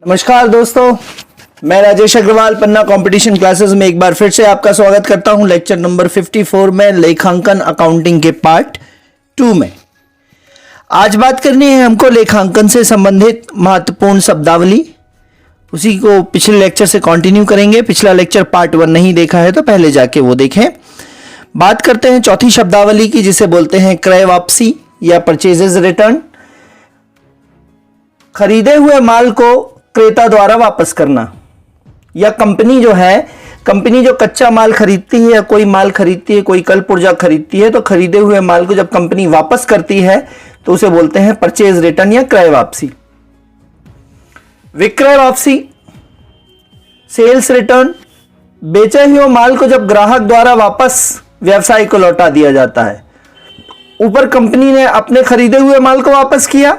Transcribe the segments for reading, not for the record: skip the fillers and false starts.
नमस्कार दोस्तों, मैं राजेश अग्रवाल पन्ना कंपटीशन क्लासेस में एक बार फिर से आपका स्वागत करता हूं। लेक्चर नंबर 54 में लेखांकन अकाउंटिंग के पार्ट 2 में आज बात करनी है हमको लेखांकन से संबंधित महत्वपूर्ण शब्दावली। उसी को पिछले लेक्चर से कंटिन्यू करेंगे। पिछला लेक्चर पार्ट 1 नहीं देखा है तो पहले जाके वो देखें। बात करते हैं चौथी शब्दावली की, जिसे बोलते हैं क्रय वापसी या परचेजेस रिटर्न। खरीदे हुए माल को क्रेता द्वारा वापस करना, या कंपनी जो कच्चा माल खरीदती है या कोई माल खरीदती है, कोई कल पुर्जा खरीदती है, तो खरीदे हुए माल को जब कंपनी वापस करती है तो उसे बोलते हैं परचेज रिटर्न या क्रय वापसी। विक्रय वापसी, सेल्स रिटर्न, बेचे हुए माल को जब ग्राहक द्वारा वापस व्यवसाय को लौटा दिया जाता है। ऊपर कंपनी ने अपने खरीदे हुए माल को वापस किया,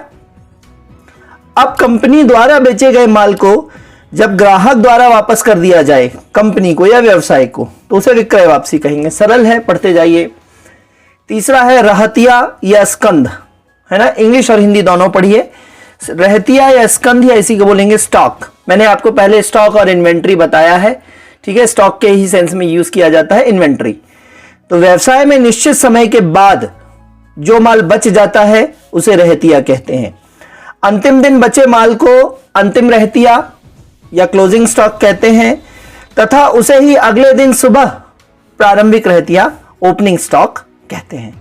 अब कंपनी द्वारा बेचे गए माल को जब ग्राहक द्वारा वापस कर दिया जाए कंपनी को या व्यवसाय को, तो उसे विक्रय वापसी कहेंगे। सरल है, पढ़ते जाइए। तीसरा है रहतिया या स्कंध, है ना, इंग्लिश और हिंदी दोनों पढ़िए। रहतिया या स्कंध या इसी को बोलेंगे स्टॉक। मैंने आपको पहले स्टॉक और इन्वेंट्री बताया है, ठीक है। स्टॉक के ही सेंस में यूज किया जाता है इन्वेंट्री। तो व्यवसाय में निश्चित समय के बाद जो माल बच जाता है उसे रहतिया कहते हैं। अंतिम दिन बचे माल को अंतिम रहतिया या क्लोजिंग स्टॉक कहते हैं, तथा उसे ही अगले दिन सुबह प्रारंभिक रहतिया ओपनिंग स्टॉक कहते हैं।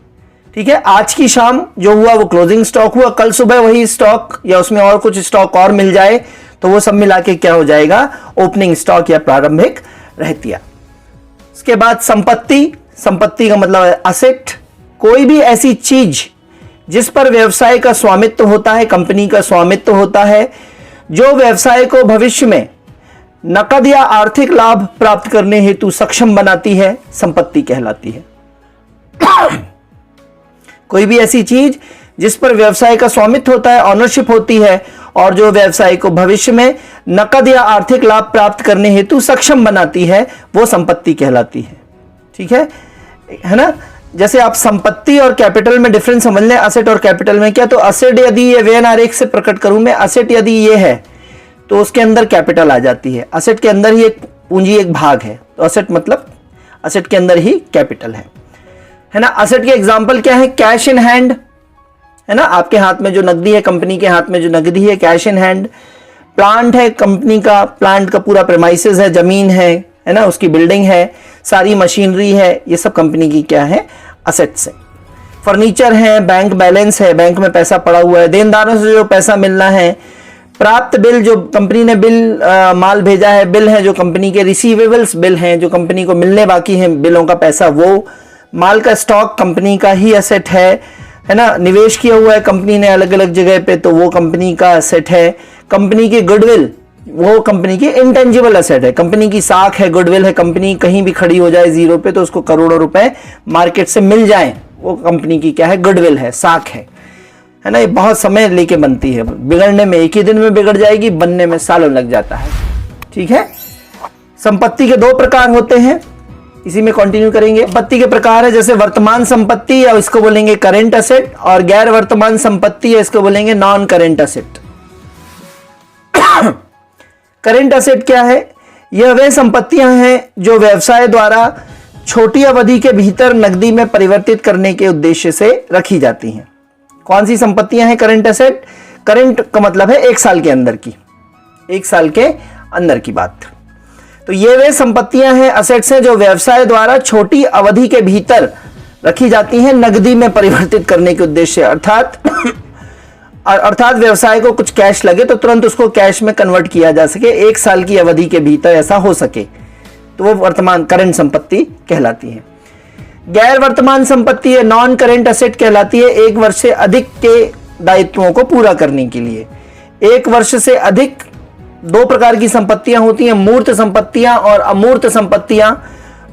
ठीक है, आज की शाम जो हुआ वो क्लोजिंग स्टॉक हुआ, कल सुबह वही स्टॉक या उसमें और कुछ स्टॉक और मिल जाए तो वो सब मिला के क्या हो जाएगा, ओपनिंग स्टॉक या प्रारंभिक रहतिया। उसके बाद संपत्ति का मतलब है असेट। कोई भी ऐसी चीज जिस पर व्यवसाय का स्वामित्व होता है, कंपनी का स्वामित्व होता है, जो व्यवसाय को भविष्य में नकद या आर्थिक लाभ प्राप्त करने हेतु सक्षम बनाती है, संपत्ति कहलाती है। कोई भी ऐसी चीज जिस पर व्यवसाय का स्वामित्व होता है, ऑनरशिप होती है, और जो व्यवसाय को भविष्य में नकद या आर्थिक लाभ प्राप्त करने हेतु सक्षम बनाती है, वो संपत्ति कहलाती है। ठीक है ना। जैसे आप संपत्ति और कैपिटल में डिफरेंस समझ लें, असेट और कैपिटल में क्या, तो असेट यदि ये वेन आरेख से प्रकट करूं मैं, असेट यदि ये है तो उसके अंदर कैपिटल आ जाती है। असेट के अंदर ही एक पूंजी एक भाग है, तो असेट मतलब असेट के अंदर ही कैपिटल है ना। असेट के एग्जांपल क्या है, कैश इन हैंड, है ना, आपके हाथ में जो नकदी है, कंपनी के हाथ में जो नकदी है, कैश इन हैंड। प्लांट है कंपनी का, प्लांट का पूरा प्रेमाइसेस है, जमीन है ना, उसकी बिल्डिंग है, सारी मशीनरी है, ये सब कंपनी की क्या है, असेट्स है। फर्नीचर है, बैंक बैलेंस है, बैंक में पैसा पड़ा हुआ है, देनदारों से जो पैसा मिलना है, प्राप्त बिल, जो कंपनी ने बिल माल भेजा है, बिल है जो कंपनी के, रिसीवेबल्स बिल हैं जो कंपनी को मिलने बाकी हैं, बिलों का पैसा, वो माल का स्टॉक कंपनी का ही असेट है ना। निवेश किया हुआ है कंपनी ने अलग अलग जगह पे, तो वो कंपनी का असेट है। कंपनी की गुडविल, वो कंपनी की इंटेंजिबल असेट है। कंपनी की साख है, गुडविल है, कंपनी कहीं भी खड़ी हो जाए जीरो पे तो उसको करोड़ों रुपए मार्केट से मिल जाए, वो कंपनी की क्या है, गुडविल है, साख है ना। ये बहुत समय लेके बनती है, बिगड़ने में एक ही दिन में बिगड़ जाएगी, बनने में सालों लग जाता है। ठीक है। संपत्ति के 2 प्रकार होते हैं, इसी में कंटिन्यू करेंगे। संपत्ति के प्रकार है जैसे वर्तमान संपत्ति या इसको बोलेंगे करेंट असेट, और गैर वर्तमान संपत्ति है इसको बोलेंगे non current asset. Current asset क्या है, यह वे संपत्तियां हैं जो व्यवसाय द्वारा छोटी अवधि के भीतर नकदी में परिवर्तित करने के उद्देश्य से रखी जाती हैं। कौन सी संपत्तियां हैं करेंट असेट, करेंट का मतलब है 1 साल के अंदर की, 1 साल के अंदर की बात। तो ये वे संपत्तियां हैं, असेट्स हैं, जो व्यवसाय द्वारा छोटी अवधि के भीतर रखी जाती हैं नकदी में परिवर्तित करने के उद्देश्य, अर्थात व्यवसाय को कुछ कैश लगे तो तुरंत उसको कैश में कन्वर्ट किया जा सके, 1 साल की अवधि के भीतर ऐसा हो सके, तो वो वर्तमान करंट संपत्ति कहलाती है। गैर वर्तमान संपत्ति है, नॉन करंट असेट कहलाती है, 1 वर्ष से अधिक के दायित्वों को पूरा करने के लिए। 1 वर्ष से अधिक 2 प्रकार की संपत्तियां होती हैं, मूर्त संपत्तियां और अमूर्त संपत्तियां।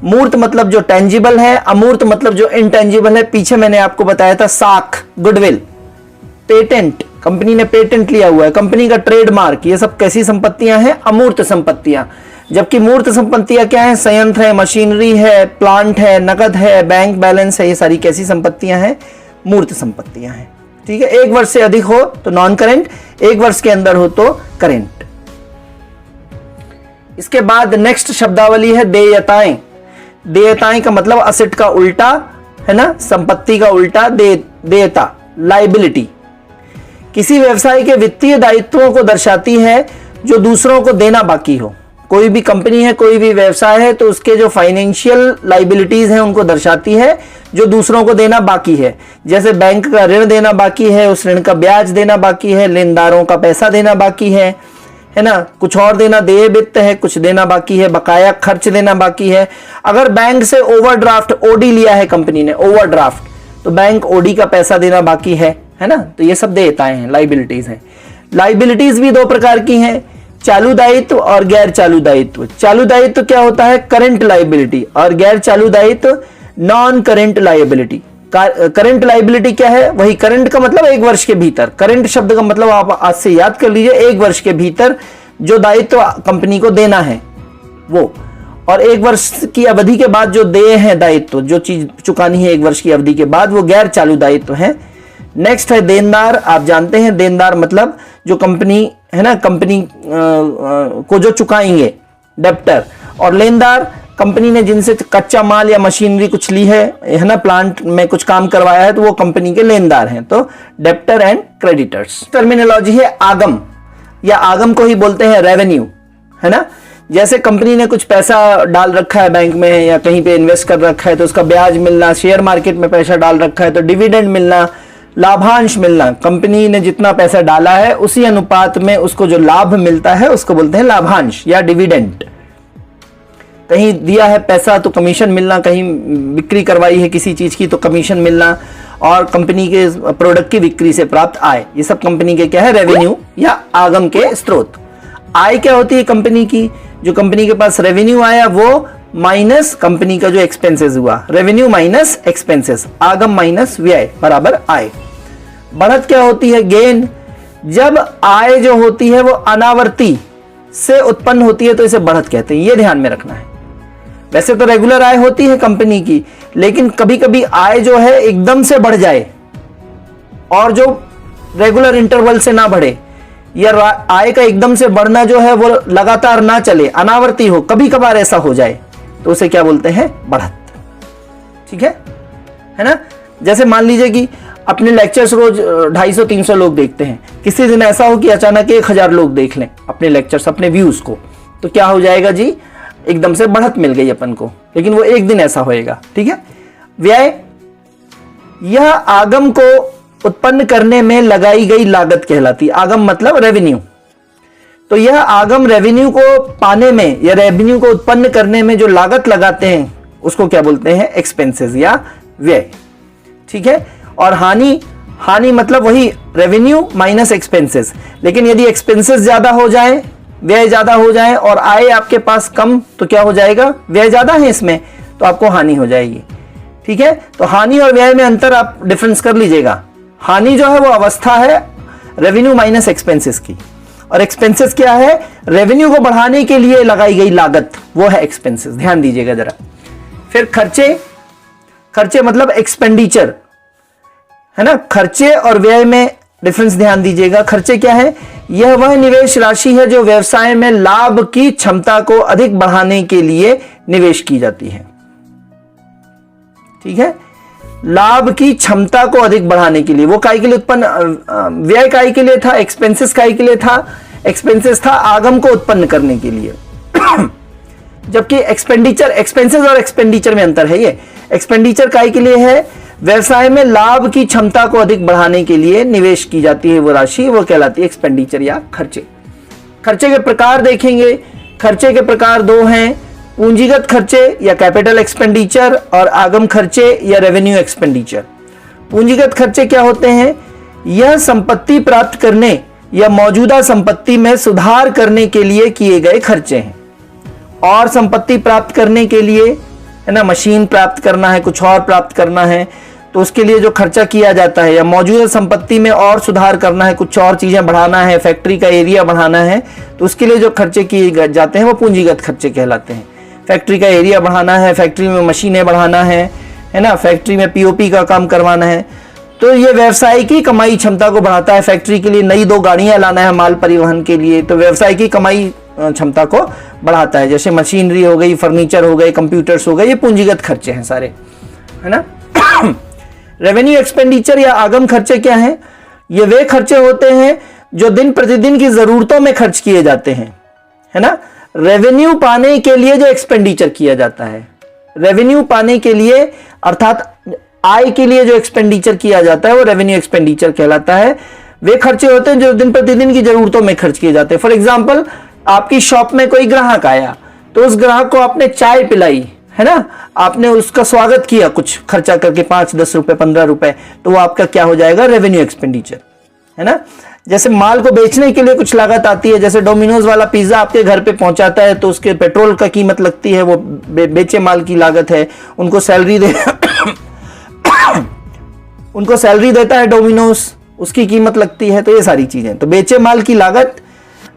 मूर्त मतलब जो टेंजिबल है, अमूर्त मतलब जो इनटेंजिबल है। पीछे मैंने आपको बताया था साख, गुडविल, पेटेंट, कंपनी ने पेटेंट लिया हुआ है, कंपनी का ट्रेडमार्क, ये सब कैसी संपत्तियां हैं, अमूर्त संपत्तियां। जबकि मूर्त संपत्तियां क्या है, संयंत्र है, मशीनरी है, प्लांट है, नकद है, बैंक बैलेंस है, ये सारी कैसी संपत्तियां हैं, मूर्त संपत्तियां हैं। ठीक है। 1 वर्ष से अधिक हो तो नॉन करेंट, 1 वर्ष के अंदर हो तो करेंट। इसके बाद नेक्स्ट शब्दावली है देयताएं। देयताएं का मतलब असेट का उल्टा है ना, संपत्ति का उल्टा देयता, लाइबिलिटी। किसी व्यवसाय के वित्तीय दायित्वों को दर्शाती है जो दूसरों को देना बाकी हो। कोई भी कंपनी है, कोई भी व्यवसाय है, तो उसके जो फाइनेंशियल लाइबिलिटीज हैं उनको दर्शाती है जो दूसरों को देना बाकी है। जैसे बैंक का ऋण देना बाकी है, उस ऋण का ब्याज देना बाकी है, लेनदारों का पैसा देना बाकी है ना, कुछ और देना, देय वित्त है, कुछ देना बाकी है, बकाया खर्च देना बाकी है। अगर बैंक से ओवरड्राफ्ट ओडी लिया है कंपनी ने, ओवरड्राफ्ट, तो बैंक ओडी का पैसा देना बाकी है ना। तो ये सब देयताएं हैं, लाइबिलिटीज हैं। लाइबिलिटीज भी दो प्रकार की हैं, चालू दायित्व और गैर चालू दायित्व। चालू दायित्व क्या होता है? Current liability. और गैर चालू दायित्व non current liability. Current liability क्या है? वही करंट का मतलब 1 वर्ष के भीतर, करंट शब्द का मतलब आप आज से याद कर लीजिए, 1 वर्ष के भीतर जो दायित्व कंपनी को देना है वो, और 1 वर्ष की अवधि के बाद जो देय है दायित्व, जो चीज चुकानी है 1 वर्ष की अवधि के बाद, वो गैर चालू दायित्व है। नेक्स्ट है देनदार। आप जानते हैं देनदार मतलब जो कंपनी है ना, कंपनी को जो चुकाएंगे, डेप्टर। और लेनदार कंपनी ने जिनसे कच्चा माल या मशीनरी कुछ ली है ना, प्लांट में कुछ काम करवाया है, तो वो कंपनी के लेनदार हैं। तो डेप्टर एंड क्रेडिटर्स। टर्मिनोलॉजी है आगम, या आगम को ही बोलते हैं रेवेन्यू, है ना। जैसे कंपनी ने कुछ पैसा डाल रखा है बैंक में या कहीं पे इन्वेस्ट कर रखा है, तो उसका ब्याज मिलना, शेयर मार्केट में पैसा डाल रखा है तो डिविडेंड मिलना, लाभांश मिलना। कंपनी ने जितना पैसा डाला है उसी अनुपात में उसको जो लाभ मिलता है उसको बोलते हैं लाभांश या डिविडेंड। कहीं दिया है पैसा तो कमीशन मिलना, कहीं बिक्री करवाई है किसी चीज की तो कमीशन मिलना, और कंपनी के प्रोडक्ट की बिक्री से प्राप्त आय, ये सब कंपनी के क्या है? रेवेन्यू या आगम के स्रोत। आय क्या होती है कंपनी की? जो कंपनी के पास रेवेन्यू आया वो माइनस कंपनी का जो एक्सपेंसेस हुआ, रेवेन्यू माइनस एक्सपेंसेस, आगम माइनस व्यय बराबर आय। बढ़त क्या होती है? गेन। जब आय जो होती है वो अनावर्ती से उत्पन्न होती है तो इसे बढ़त कहते हैं, ये ध्यान में रखना है। वैसे तो रेगुलर आय होती है कंपनी की, लेकिन कभी कभी आय जो है एकदम से बढ़ जाए और जो रेगुलर इंटरवल से ना बढ़े, या आय का एकदम से बढ़ना जो है वो लगातार ना चले, अनावर्ती हो, कभी कभार ऐसा हो जाए, तो उसे क्या बोलते हैं? बढ़त। ठीक है ना। जैसे मान लीजिए कि अपने लेक्चर्स रोज 250-300 लोग देखते हैं, किसी दिन ऐसा हो कि अचानक 1000 लोग देख लें अपने लेक्चर्स, अपने व्यूज को, तो क्या हो जाएगा जी? एकदम से बढ़त मिल गई अपन को, लेकिन वो एक दिन ऐसा होएगा। ठीक है। व्यय, यह आगम को उत्पन्न करने में लगाई गई लागत कहलाती है। आगम मतलब रेवेन्यू। तो यह आगम रेवेन्यू को पाने में या रेवेन्यू को उत्पन्न करने में जो लागत लगाते हैं उसको क्या बोलते हैं? एक्सपेंसेस या व्यय। ठीक है। और हानि मतलब वही रेवेन्यू माइनस एक्सपेंसेस। लेकिन यदि एक्सपेंसेस ज्यादा हो जाए, व्यय ज्यादा हो जाए और आय आपके पास कम, तो क्या हो जाएगा? व्यय ज्यादा है इसमें, तो आपको हानि हो जाएगी। ठीक है। तो हानि और व्यय में अंतर आप डिफरेंस कर लीजिएगा। हानि जो है वो अवस्था है रेवेन्यू माइनस एक्सपेंसेस की, और एक्सपेंसेस क्या है? रेवेन्यू को बढ़ाने के लिए लगाई गई लागत, वो है एक्सपेंसेस। ध्यान दीजिएगा जरा। फिर खर्चे मतलब एक्सपेंडिचर, है ना। खर्चे और व्यय में डिफरेंस ध्यान दीजिएगा। खर्चे क्या है? यह वह निवेश राशि है जो व्यवसाय में लाभ की क्षमता को अधिक बढ़ाने के लिए निवेश की जाती है। ठीक है। लाभ की क्षमता को अधिक बढ़ाने के लिए, वो काय के लिए उत्पन्न, व्यय काय के लिए था, एक्सपेंसेस काय के लिए था? एक्सपेंसेस था आगम को उत्पन्न करने के लिए। जबकि एक्सपेंसेस और एक्सपेंडिचर में अंतर है। ये एक्सपेंडिचर काय के लिए है? व्यवसाय में लाभ की क्षमता को अधिक बढ़ाने के लिए निवेश की जाती है वो राशि, वो कहलाती है एक्सपेंडिचर या खर्चे। खर्चे के प्रकार देखेंगे। खर्चे के प्रकार 2 हैं, पूंजीगत खर्चे या कैपिटल एक्सपेंडिचर, और आगम खर्चे या रेवेन्यू एक्सपेंडिचर। पूंजीगत खर्चे क्या होते हैं? यह संपत्ति प्राप्त करने या मौजूदा संपत्ति में सुधार करने के लिए किए गए खर्चे हैं। और संपत्ति प्राप्त करने के लिए, है ना, मशीन प्राप्त करना है, कुछ और प्राप्त करना है, तो उसके लिए जो खर्चा किया जाता है, या मौजूदा संपत्ति में और सुधार करना है, कुछ और चीजें बढ़ाना है, फैक्ट्री का एरिया बढ़ाना है, तो उसके लिए जो खर्चे किए जाते हैं वो पूंजीगत खर्चे कहलाते हैं। फैक्ट्री का एरिया बढ़ाना है, फैक्ट्री में मशीनें बढ़ाना है ना, फैक्ट्री में पीओपी का काम करवाना है, तो ये व्यवसाय की कमाई क्षमता को बढ़ाता है। फैक्ट्री के लिए नई 2 गाड़ियां लाना है माल परिवहन के लिए, तो व्यवसाय की कमाई क्षमता को बढ़ाता है। जैसे मशीनरी हो गई, फर्नीचर हो गए, कंप्यूटर्स हो गए, ये पूंजीगत खर्चे हैं सारे, है ना। रेवेन्यू एक्सपेंडिचर या आगम खर्चे क्या हैं? ये वे खर्चे होते हैं जो दिन प्रतिदिन की जरूरतों में खर्च किए जाते हैं, है ना। रेवेन्यू पाने के लिए जो एक्सपेंडिचर किया जाता है, रेवेन्यू पाने के लिए अर्थात आय के लिए जो एक्सपेंडिचर किया जाता है वो रेवेन्यू एक्सपेंडिचर कहलाता है। वे खर्चे होते हैं जो दिन प्रतिदिन की जरूरतों में खर्च किए जाते हैं। फॉर एग्जाम्पल, आपकी शॉप में कोई ग्राहक आया, तो उस ग्राहक को आपने चाय पिलाई, है ना, आपने उसका स्वागत किया कुछ खर्चा करके 5, 10 रुपए, 15 रुपए, तो वो आपका क्या हो जाएगा? रेवेन्यू एक्सपेंडिचर, है ना। जैसे माल को बेचने के लिए कुछ लागत आती है, जैसे डोमिनोज वाला पिज्जा आपके घर पे पहुंचाता है तो उसके पेट्रोल का कीमत लगती है, वो बेचे माल की लागत है, उनको सैलरी उनको सैलरी देता है डोमिनोज, उसकी कीमत लगती है। तो ये सारी चीजें, तो बेचे माल की लागत,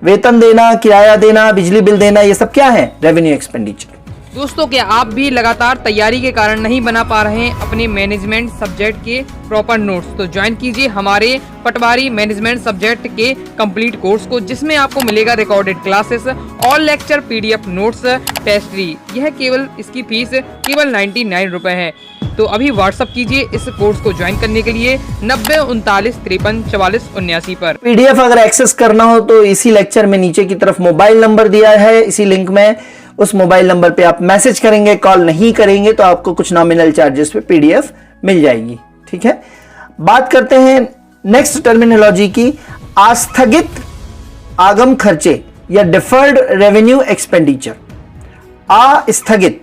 वेतन देना, किराया देना, बिजली बिल देना, ये सब क्या है? Revenue expenditure. दोस्तों, क्या आप भी लगातार तैयारी के कारण नहीं बना पा रहे हैं अपने मैनेजमेंट सब्जेक्ट के प्रॉपर नोट्स? तो ज्वाइन कीजिए हमारे पटवारी मैनेजमेंट सब्जेक्ट के कंप्लीट कोर्स को, जिसमें आपको मिलेगा recorded classes, all lecture, PDF notes, test series. यह केवल इसकी फीस केवल 99 रुपए है। तो अभी व्हाट्सअप कीजिए इस कोर्स को ज्वाइन करने के लिए 90 39 53 44 79 पर। पीडीएफ अगर एक्सेस करना हो तो इसी लेक्चर में नीचे की तरफ मोबाइल नंबर दिया है, इसी लिंक में, उस मोबाइल नंबर पे आप मैसेज करेंगे, कॉल नहीं करेंगे तो आपको कुछ नॉमिनल चार्जेस पे पीडीएफ मिल जाएगी। ठीक है, बात करते हैं नेक्स्ट टर्मिनोलॉजी की, आस्थगित आगम खर्चे या डिफर्ड रेवेन्यू एक्सपेंडिचर। आस्थगित,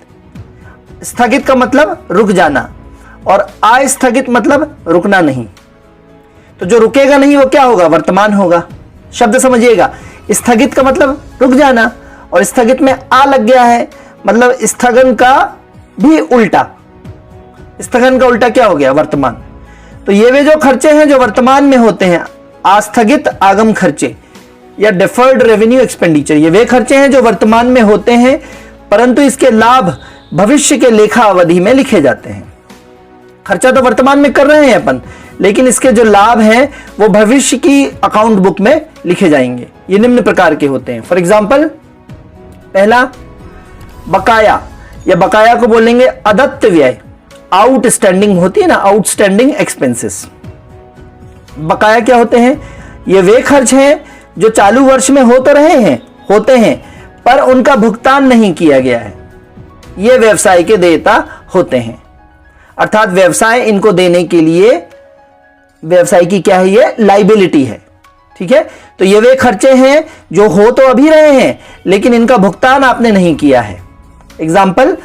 स्थगित का मतलब रुक जाना, और अस्थगित मतलब रुकना नहीं। तो जो रुकेगा नहीं वो क्या होगा? वर्तमान होगा। शब्द समझिएगा, स्थगित का मतलब रुक जाना, और स्थगित में आ लग गया है, मतलब स्थगन का भी उल्टा। स्थगन का उल्टा क्या हो गया? वर्तमान। तो ये वे जो खर्चे हैं जो वर्तमान में होते हैं, आस्थगित आगम खर्चे या डिफर्ड रेवेन्यू एक्सपेंडिचर, ये वे खर्चे हैं जो वर्तमान में होते हैं परंतु इसके लाभ भविष्य के लेखा अवधि में लिखे जाते हैं। खर्चा तो वर्तमान में कर रहे हैं अपन, लेकिन इसके जो लाभ हैं वो भविष्य की अकाउंट बुक में लिखे जाएंगे। ये निम्न प्रकार के होते हैं। फॉर एग्जाम्पल, पहला बकाया, या बकाया को बोलेंगे अदत्त व्यय। आउटस्टैंडिंग होती है ना, आउटस्टैंडिंग एक्सपेंसेस। बकाया क्या होते हैं? ये वे खर्च हैं जो चालू वर्ष में हो तो रहे हैं, होते हैं, पर उनका भुगतान नहीं किया गया है। ये व्यवसाय के देयता होते हैं, अर्थात व्यवसाय इनको देने के लिए, व्यवसाय की क्या है? ये लाइबिलिटी है। ठीक है, तो ये वे खर्चे हैं जो हो तो अभी रहे हैं लेकिन इनका भुगतान आपने नहीं किया है। एग्जाम्पल,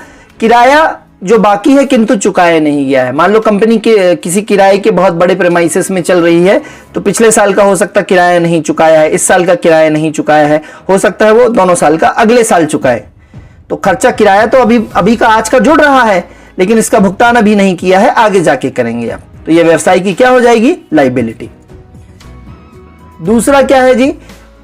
किराया जो बाकी है किंतु चुकाया नहीं गया है। मान लो कंपनी के किसी किराए के बहुत बड़े प्रेमाइसेस में चल रही है, तो पिछले साल का हो सकता है किराया नहीं चुकाया है, इस साल का किराया नहीं चुकाया है, हो सकता है वो दोनों साल का अगले साल चुकाए। तो खर्चा किराया तो अभी का आज का जुड़ रहा है, लेकिन इसका भुगतान अभी नहीं किया है, आगे जाके करेंगे आप। तो ये व्यवसाय की क्या हो जाएगी? लाइबिलिटी। दूसरा क्या है जी?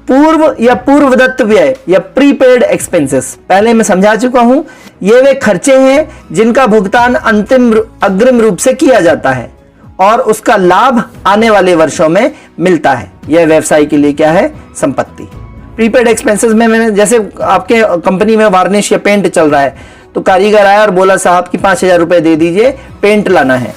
पूर्व या पूर्वदत्त व्यय या प्रीपेड एक्सपेंसेस। पहले मैं समझा चुका हूं, ये वे खर्चे हैं जिनका भुगतान अग्रिम रूप से किया जाता है और उसका लाभ आने वाले वर्षों में मिलता है। यह व्यवसाय के लिए क्या है? संपत्ति। प्रीपेड एक्सपेंसेस में मैंने, जैसे आपके कंपनी में वार्निश या पेंट चल रहा है, तो कारीगर आया और बोला साहब कि 5000 रुपए दे दीजिए, पेंट लाना है,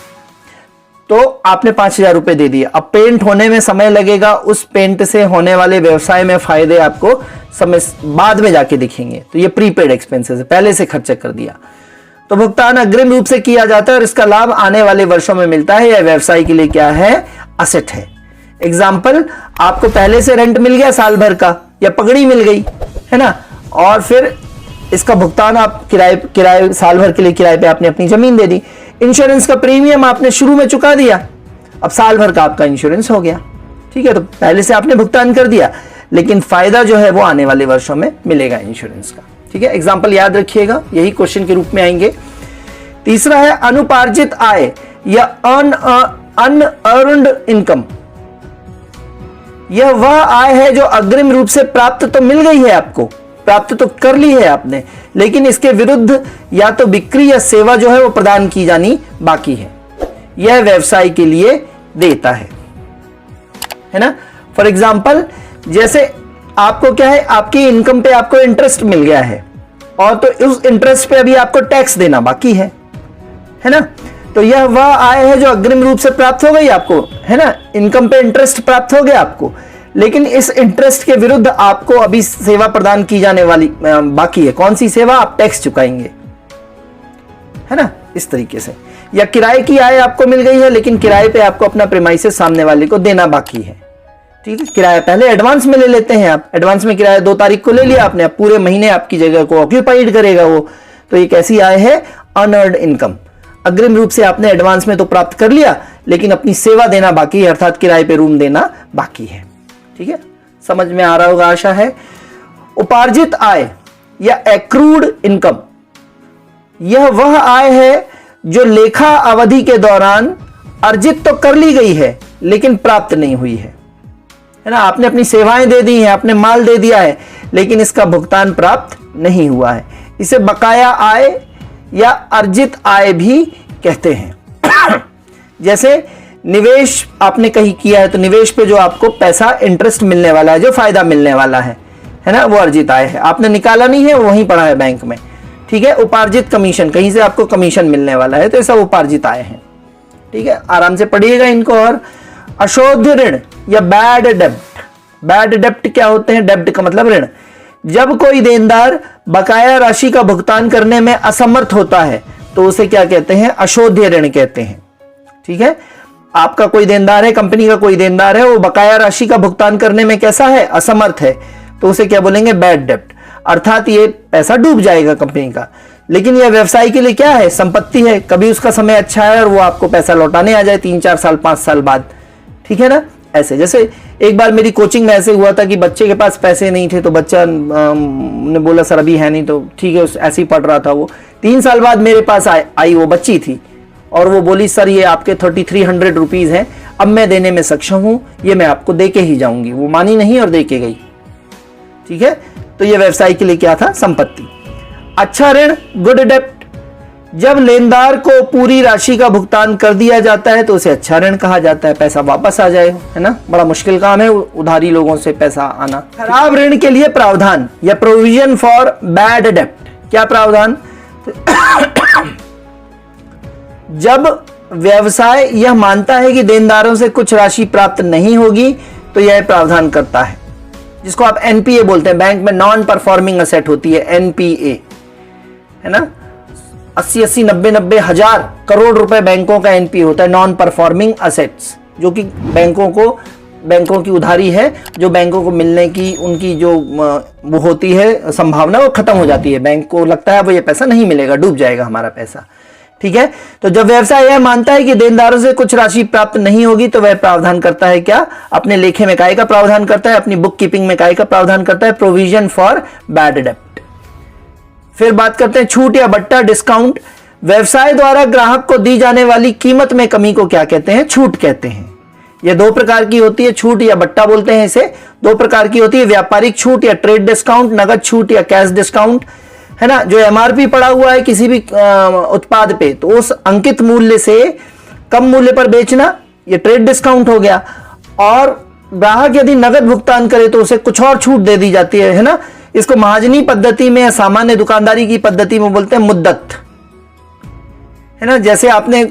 तो आपने 5000 रुपए दे दिए। अब पेंट होने में समय लगेगा, उस पेंट से होने वाले व्यवसाय में फायदे आपको समय बाद में जाके दिखेंगे। तो ये प्रीपेड एक्सपेंसेस है, पहले से खर्चा कर दिया। तो भुगतान अग्रिम रूप से किया जाता है और इसका लाभ आने वाले वर्षों में मिलता है। यह व्यवसाय के लिए क्या है? असेट है। एग्जाम्पल, आपको पहले से रेंट मिल गया साल भर का, या पगड़ी मिल गई, है ना, और फिर इसका भुगतान आप किराए साल भर के लिए किराए पे आपने अपनी जमीन दे दी। इंश्योरेंस का प्रीमियम आपने शुरू में चुका दिया, अब साल भर का आपका इंश्योरेंस हो गया। ठीक है, तो पहले से आपने भुगतान कर दिया, लेकिन फायदा जो है वो आने वाले वर्षों में मिलेगा इंश्योरेंस का। ठीक है, एग्जाम्पल याद रखिएगा, यही क्वेश्चन के रूप में आएंगे। तीसरा है अनुपार्जित आय या अनअर्न्ड इनकम। यह वह आय है जो अग्रिम रूप से प्राप्त तो मिल गई है, आपको प्राप्त तो कर ली है आपने, लेकिन इसके विरुद्ध या तो बिक्री या सेवा जो है वो प्रदान की जानी बाकी है। यह व्यवसाय के लिए देता है ना। फॉर एग्जाम्पल, जैसे आपको क्या है, आपकी इनकम पे आपको इंटरेस्ट मिल गया है और तो उस इंटरेस्ट पे अभी आपको टैक्स देना बाकी है ना। तो यह वह आय है जो अग्रिम रूप से प्राप्त हो गई आपको, है ना। इनकम पे इंटरेस्ट प्राप्त हो गया आपको, लेकिन इस इंटरेस्ट के विरुद्ध आपको अभी सेवा प्रदान की जाने वाली बाकी है। कौन सी सेवा? आप टैक्स चुकाएंगे, है ना, इस तरीके से। या किराए की आय आपको मिल गई है, लेकिन किराए पे आपको अपना प्रीमाइसेस सामने वाले को देना बाकी है, ठीक है। किराया पहले एडवांस में ले लेते हैं आप, एडवांस में किराया 2 तारीख को ले लिया आपने, अब पूरे महीने आपकी जगह को ऑक्यूपाइड करेगा वो। तो एक ऐसी आय है अनअर्न्ड इनकम। अग्रिम रूप से आपने एडवांस में तो प्राप्त कर लिया, लेकिन अपनी सेवा देना बाकी है, अर्थात किराए पे रूम देना बाकी है, ठीक है। समझ में आ रहा होगा आशा है। उपार्जित आय या एक्रूड इनकम, यह वह आय है जो लेखा अवधि के दौरान अर्जित तो कर ली गई है लेकिन प्राप्त नहीं हुई है ना। आपने अपनी सेवाएं दे दी हैं, आपने माल दे दिया है, लेकिन इसका भुगतान प्राप्त नहीं हुआ है। इसे बकाया आय या अर्जित आय भी कहते हैं। जैसे निवेश आपने कहीं किया है, तो निवेश पे जो आपको पैसा इंटरेस्ट मिलने वाला है, जो फायदा मिलने वाला है ना, वो अर्जित आय है। आपने निकाला नहीं है, वो वहीं पड़ा है बैंक में, ठीक है। उपार्जित कमीशन, कहीं से आपको कमीशन मिलने वाला है, तो ये सब उपार्जित आय है, ठीक है। आराम से पढ़िएगा इनको। और अशोध ऋण या बैड डेब्ट। बैड डेब्ट क्या होते हैं? डेब्ट का मतलब ऋण। जब कोई देनदार बकाया राशि का भुगतान करने में असमर्थ होता है तो उसे क्या कहते हैं? अशोध्य ऋण कहते हैं, ठीक है। आपका कोई देनदार है, कंपनी का कोई देनदार है, वो बकाया राशि का भुगतान करने में कैसा है? असमर्थ है, तो उसे क्या बोलेंगे? बैड डेब्ट। अर्थात ये पैसा डूब जाएगा कंपनी का, लेकिन यह व्यवसाय के लिए क्या है? संपत्ति है। कभी उसका समय अच्छा है और वो आपको पैसा लौटाने आ जाए 3-4 साल 5 साल बाद, ठीक है ना। ऐसे जैसे एक बार मेरी कोचिंग में ऐसे हुआ था कि बच्चे के पास पैसे नहीं थे, तो बच्चा ने बोला सर अभी है नहीं, तो ठीक है, ऐसे ही पढ़ रहा था वो। 3 साल बाद मेरे पास आई वो बच्ची थी और वो बोली सर ये आपके 3300 रुपीज हैं, अब मैं देने में सक्षम हूं, ये मैं आपको दे के ही जाऊंगी। वो मानी नहीं और दे के गई, ठीक है। तो ये व्यवसाय के लिए क्या था? संपत्ति। अच्छा ऋण, गुड डेब्ट। जब लेनदार को पूरी राशि का भुगतान कर दिया जाता है तो उसे अच्छा ऋण कहा जाता है, पैसा वापस आ जाए, है ना। बड़ा मुश्किल काम है उधारी लोगों से पैसा आना। खराब ऋण के लिए प्रावधान या प्रोविजन फॉर बैड डेब्ट। क्या प्रावधान? जब व्यवसाय यह मानता है कि देनदारों से कुछ राशि प्राप्त नहीं होगी तो यह प्रावधान करता है, जिसको आप एनपीए बोलते हैं। बैंक में नॉन परफॉर्मिंग असेट होती है, एनपीए, है ना। 80-80, 90-90 हजार करोड़ रुपए बैंकों का एनपीए होता है, नॉन परफॉर्मिंग असेट्स, जो कि बैंकों की उधारी है, जो बैंकों को मिलने की उनकी जो वो होती है संभावना, वो खत्म हो जाती है। बैंक को लगता है वो ये पैसा नहीं मिलेगा, डूब जाएगा हमारा पैसा, ठीक है। तो जब व्यवसाय यह मानता है कि देनदारों से कुछ राशि प्राप्त नहीं होगी तो वह प्रावधान करता है क्या? अपने लेखे में काय का प्रावधान करता है, अपनी बुक कीपिंग में काय का प्रावधान करता है? प्रोविजन फॉर बैड डेब्ट। फिर बात करते हैं छूट या बट्टा, डिस्काउंट। व्यवसाय द्वारा ग्राहक को दी जाने वाली कीमत में कमी को क्या कहते हैं? छूट कहते हैं। यह 2 प्रकार की होती है, छूट या बट्टा बोलते हैं इसे। 2 प्रकार की होती है, व्यापारिक छूट या ट्रेड डिस्काउंट, नगद छूट या कैश डिस्काउंट, है ना। जो एमआरपी पड़ा हुआ है किसी भी उत्पाद पे, तो उस अंकित मूल्य से कम मूल्य पर बेचना, ये ट्रेड डिस्काउंट हो गया। और ग्राहक यदि नगद भुगतान करे तो उसे कुछ और छूट दे दी जाती है ना। इसको महाजनी पद्धति में या सामान्य दुकानदारी की पद्धति में बोलते हैं मुद्दत, है ना। जैसे आपने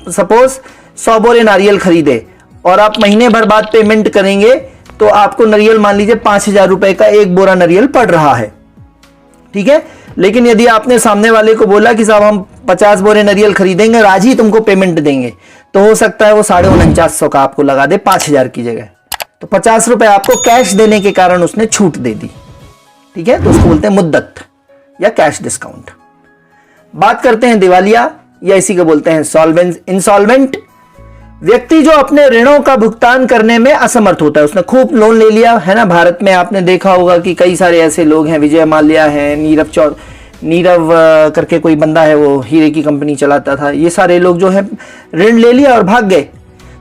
सपोज 100 बोरे नारियल खरीदे और आप महीने भर बाद पेमेंट करेंगे तो आपको नारियल मान लीजिए 5000 रुपए का एक बोरा नारियल पड़ रहा है, ठीक है। लेकिन यदि आपने सामने वाले को बोला कि साहब हम 50 बोरे नारियल खरीदेंगे और आज ही तुमको पेमेंट देंगे, तो हो सकता है वो 4950 का आपको लगा दे 5000 की जगह। तो 50 रुपए आपको कैश देने के कारण उसने छूट दे दी, ठीक है। तो उसको बोलते हैं मुद्दत या कैश डिस्काउंट। बात करते हैं दिवालिया या इसी को बोलते हैं इंसॉल्वेंट। व्यक्ति जो अपने ऋणों का भुगतान करने में असमर्थ होता है, उसने खूब लोन ले लिया, है ना। भारत में आपने देखा होगा कि कई सारे ऐसे लोग हैं, विजय माल्या है, नीरव करके कोई बंदा है, वो हीरे की कंपनी चलाता था। ये सारे लोग जो है ऋण ले लिया और भाग गए,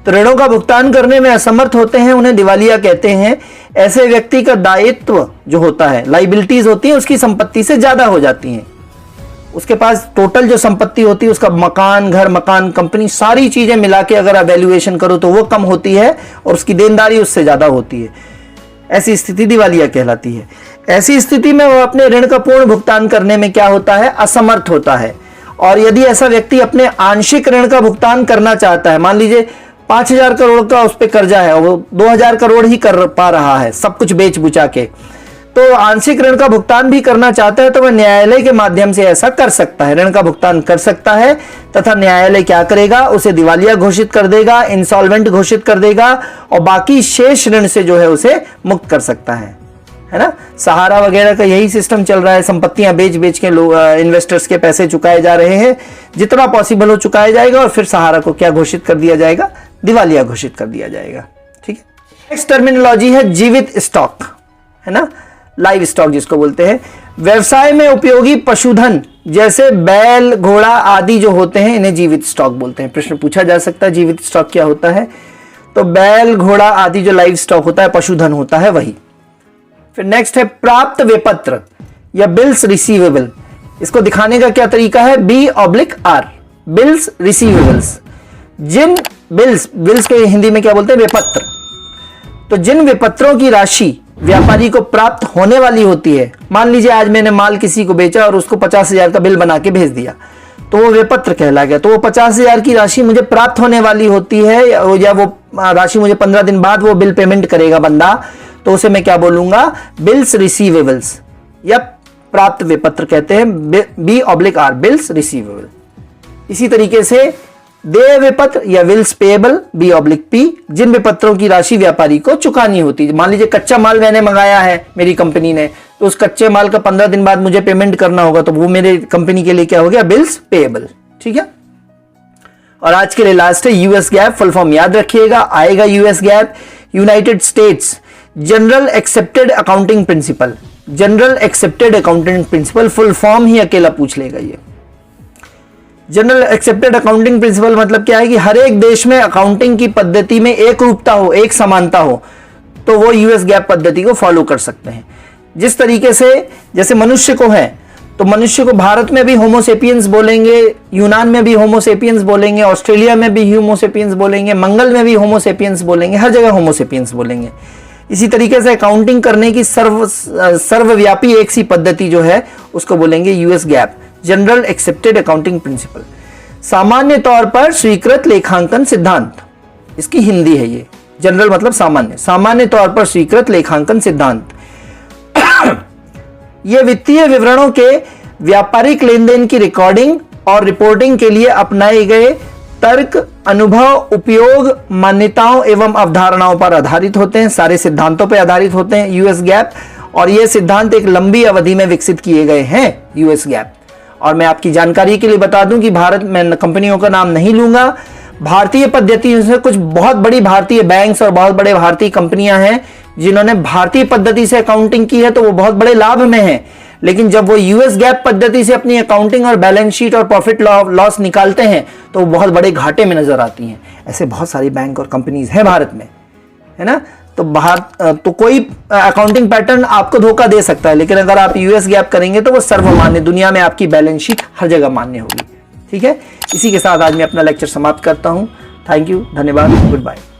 तो ऋणों का भुगतान करने में असमर्थ होते हैं, उन्हें दिवालिया कहते हैं। ऐसे व्यक्ति का दायित्व जो होता है, लाइबिलिटीज होती है, उसकी संपत्ति से ज्यादा हो जाती हैं। उसके पास टोटल जो संपत्ति होती है, उसका मकान, घर मकान, कंपनी, सारी चीजें मिला के अगर आप वैल्यूएशन करो तो वो कम होती है और उसकी देनदारी उससे ज्यादा होती ऐसी स्थिति दिवालिया कहलाती है। ऐसी स्थिति में वो अपने ऋण का पूर्ण भुगतान करने में क्या होता है, असमर्थ होता है। और यदि ऐसा व्यक्ति अपने आंशिक ऋण का भुगतान करना चाहता है, मान लीजिए 5,000 करोड़ का उस पर कर्जा है और वो 2,000 करोड़ ही कर पा रहा है सब कुछ बेच बुचा के, तो आंशिक ऋण का भुगतान भी करना चाहता है तो वह न्यायालय के माध्यम से ऐसा कर सकता है, ऋण का भुगतान कर सकता है। तथा न्यायालय क्या करेगा, उसे दिवालिया घोषित कर देगा, इंसॉल्वेंट घोषित कर देगा और बाकी शेष ऋण से जो है उसे मुक्त कर सकता है ना। सहारा वगैरह का यही सिस्टम चल रहा है, संपत्तियां बेच बेच के लोग इन्वेस्टर्स के पैसे चुकाए जा रहे हैं, जितना पॉसिबल हो चुकाया जाएगा और फिर सहारा को क्या घोषित कर दिया जाएगा, दिवालिया घोषित कर दिया जाएगा। ठीक है। नेक्स्ट टर्मिनोलॉजी है जीवित स्टॉक, है ना, लाइव स्टॉक जिसको बोलते हैं। व्यवसाय में उपयोगी पशुधन जैसे बैल, घोड़ा आदि जो होते हैं इन्हें जीवित स्टॉक बोलते हैं। प्रश्न पूछा जा सकता है जीवित स्टॉक क्या होता है, तो बैल, घोड़ा आदि जो लाइव स्टॉक होता है, पशुधन होता है वही। फिर नेक्स्ट है प्राप्त विपत्र या बिल्स रिसीवेबल। इसको दिखाने का क्या तरीका है, B/R, बिल्स रिसीवेबल्स। जिन बिल्स के हिंदी में क्या बोलते हैं, विपत्र। तो जिन विपत्रों की राशि व्यापारी को प्राप्त होने वाली होती है, मान लीजिए आज मैंने माल किसी को बेचा और उसको 50,000 का बिल बना के भेज दिया, तो वो विपत्र कहला गया। तो वो 50,000 की राशि मुझे प्राप्त होने वाली होती है या वो राशि मुझे 15 दिन बाद वो बिल पेमेंट करेगा बंदा, तो उसे मैं क्या बोलूंगा, बिल्स रिसीवेबल्स या प्राप्त विपत्र कहते हैं, B/R, बिल्स रिसीवेबल। इसी तरीके से देय विपत्र या बिल्स पेएबल, B/P, जिन विपत्रों की राशि व्यापारी को चुकानी होती है। मान लीजिए कच्चा माल मैंने मंगाया है मेरी कंपनी ने, तो उस कच्चे माल का 15 दिन बाद मुझे पेमेंट करना होगा, तो वो मेरे कंपनी के लिए क्या हो गया, बिल्स पेएबल। ठीक है। और आज के लिए लास्ट है यूएस गैप, फुल फॉर्म याद रखिएगा, आएगा US GAAP, United States general accepted accounting principle. General accepted accounting principle full form ही अकेला पूछ लेगा ये। जनरल एक्सेप्टेड अकाउंटिंग प्रिंसिपल मतलब क्या है कि हर एक देश में अकाउंटिंग की पद्धति में एक रूपता हो, एक समानता हो, तो वो यूएस गैप पद्धति को फॉलो कर सकते हैं। जिस तरीके से जैसे मनुष्य को है, तो मनुष्य को भारत में भी होमोसेपियंस बोलेंगे, यूनान में भी होमोसेपियंस बोलेंगे, ऑस्ट्रेलिया में भी होमोसेपियंस बोलेंगे, मंगल में भी होमोसेपियंस बोलेंगे, हर जगह होमोसेपियंस बोलेंगे। इसी तरीके से अकाउंटिंग करने की सर्वव्यापी एक सी पद्धति जो है उसको बोलेंगे US gap, general accepted accounting principal. सामान्य तौर पर स्वीकृत लेखांकन सिद्धांत, इसकी हिंदी है ये। जनरल मतलब सामान्य, सामान्य तौर पर स्वीकृत लेखांकन सिद्धांत। ये वित्तीय विवरणों के व्यापारिक लेन देन की रिकॉर्डिंग और रिपोर्टिंग के लिए अपनाए गए तर्क, अनुभव, उपयोग, मान्यताओं एवं अवधारणाओं पर आधारित होते हैं, सारे सिद्धांतों पर आधारित होते हैं यूएस गैप। और ये सिद्धांत एक लंबी अवधि में विकसित किए गए हैं यूएस गैप। और मैं आपकी जानकारी के लिए बता दूं कि भारत में कंपनियों का नाम नहीं लूंगा, भारतीय पद्धति से कुछ बहुत बड़ी भारतीय बैंक्स और बहुत बड़े भारतीय कंपनियां हैं जिन्होंने भारतीय पद्धति से अकाउंटिंग की है, तो वो बहुत बड़े लाभ में हैं। लेकिन जब वो यूएस गैप पद्धति से अपनी अकाउंटिंग और बैलेंस शीट और प्रॉफिट लॉस निकालते हैं तो वो बहुत बड़े घाटे में नजर आती हैं। ऐसे बहुत सारी बैंक और कंपनीज हैं भारत में, है ना। तो कोई अकाउंटिंग पैटर्न आपको धोखा दे सकता है, लेकिन अगर आप यूएस गैप करेंगे तो वो सर्वमान्य, दुनिया में आपकी बैलेंस शीट हर जगह मान्य होगी। ठीक है। इसी के साथ आज मैं अपना लेक्चर समाप्त करता हूं। थैंक यू, धन्यवाद, गुड बाय।